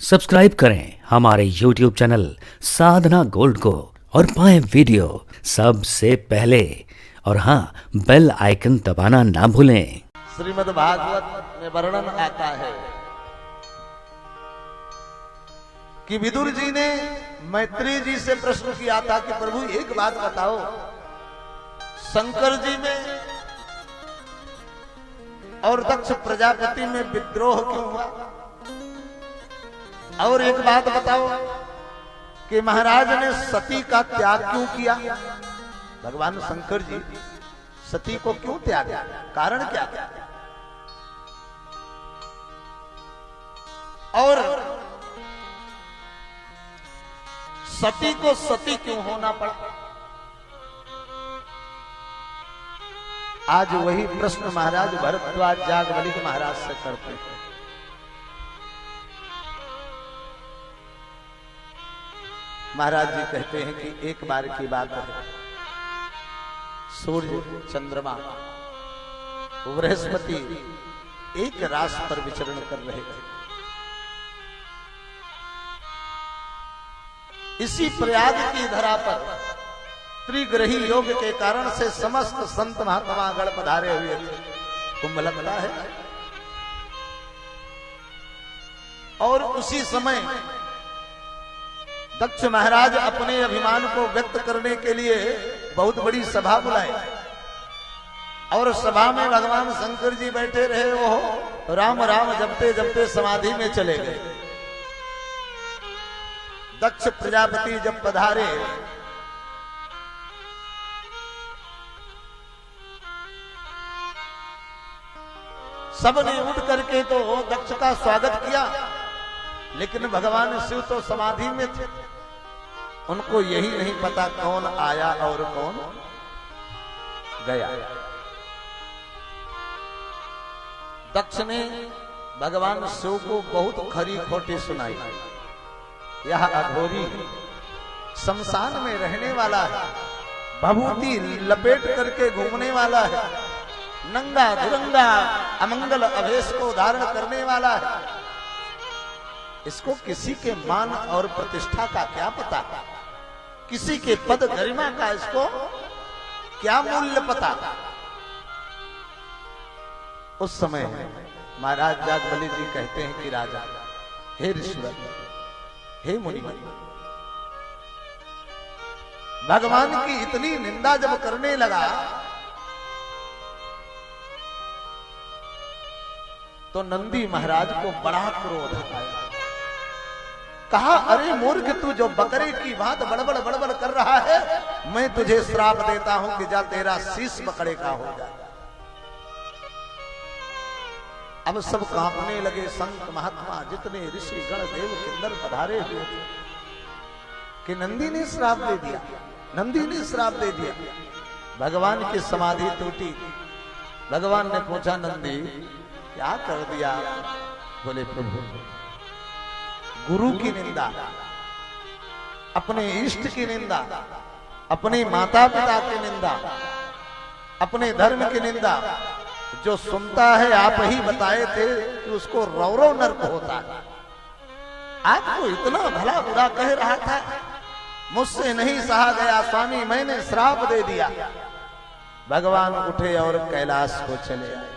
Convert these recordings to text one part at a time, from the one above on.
Subscribe करें हमारे YouTube channel साधना gold को और पाएं वीडियो सबसे पहले। और हाँ, बेल आइकन दबाना ना भूलें। श्रीमद् भागवत में वर्णन आता है कि विदुर जी ने मैत्री जी से प्रश्न किया था कि प्रभु एक बात बताओ, शंकर जी में और दक्ष प्रजापति में विद्रोह क्यों हुआ? और एक बात बताओ कि महाराज ने सती का त्याग क्यों किया? भगवान शंकर जी सती को क्यों त्यागा? कारण क्या? और सती को सती क्यों होना पड़ा? आज वही प्रश्न महाराज भरद्वाज जागवलिक महाराज से करते हैं। महाराज जी कहते हैं कि एक बार की बात है, सूर्य, चंद्रमा, बृहस्पति एक राशि पर विचरण कर रहे थे। इसी प्रयाग की धरा पर त्रिग्रही योग के कारण से समस्त संत महात्मा गण पधारे हुए थे। कुंभ लगता है और उसी समय दक्ष महाराज अपने अभिमान को व्यक्त करने के लिए बहुत बड़ी सभा बुलाए और सभा में भगवान शंकर जी बैठे रहे। वो राम राम जपते जपते समाधि में चले गए। दक्ष प्रजापति जब पधारे सबने उठ करके तो दक्ष का स्वागत किया, लेकिन भगवान शिव तो समाधि में थे। उनको यही नहीं पता कौन आया और कौन गया। दक्ष ने भगवान शिव को बहुत खरी खोटी सुनाई। यह अघोरी शमशान में रहने वाला है, भभूति लपेट करके घूमने वाला है, नंगा धुरंगा अमंगल अवेश को धारण करने वाला है। इसको किसी के मान और प्रतिष्ठा का क्या पता, किसी के पद गरिमा का इसको क्या मूल्य पता। उस समय महाराज जागवली जी कहते हैं कि राजा, हे ऋषिवर, हे मुनि, भगवान की इतनी निंदा जब करने लगा तो नंदी महाराज को बड़ा क्रोध आया। कहा, अरे मूर्ख, तू जो बकरे की बात बड़बड़ बड़बड़ कर रहा है, मैं तुझे श्राप देता हूं कि जा तेरा शीश बकरे का हो जाए। अब सब कांपने लगे। संत महात्मा जितने ऋषि गण देव किन्नर पधारे हुए थे कि नंदी ने श्राप दे दिया, नंदी ने श्राप दे दिया। भगवान की समाधि टूटी। भगवान ने पूछा, नंदी क्या कर दिया? बोले, प्रभु गुरु की निंदा, अपने इष्ट की निंदा, अपने माता पिता की निंदा, अपने धर्म की निंदा, जो सुनता है आप ही बताए थे कि उसको रौरव नर्क होता है। आपको इतना भला बुरा कह रहा था, मुझसे नहीं सहा गया स्वामी, मैंने श्राप दे दिया। भगवान उठे और कैलाश को चले आए।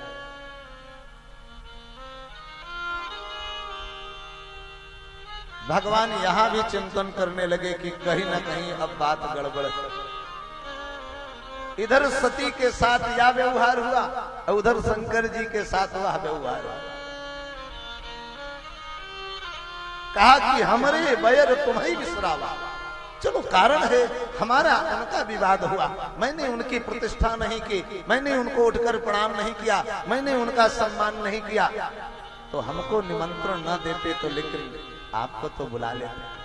भगवान यहां भी चिंतन करने लगे कि कहीं ना कहीं अब बात गड़बड़ है। इधर सती के साथ यह व्यवहार हुआ, उधर शंकर जी के साथ वह व्यवहार हुआ। कहा कि हमारे बैर तुम्हें विसरावा। चलो, कारण है हमारा उनका विवाद हुआ, मैंने उनकी प्रतिष्ठा नहीं की, मैंने उनको उठकर प्रणाम नहीं किया, मैंने उनका सम्मान नहीं किया, तो हमको निमंत्रण न देते तो लेकिन आपको तो बुला लेते।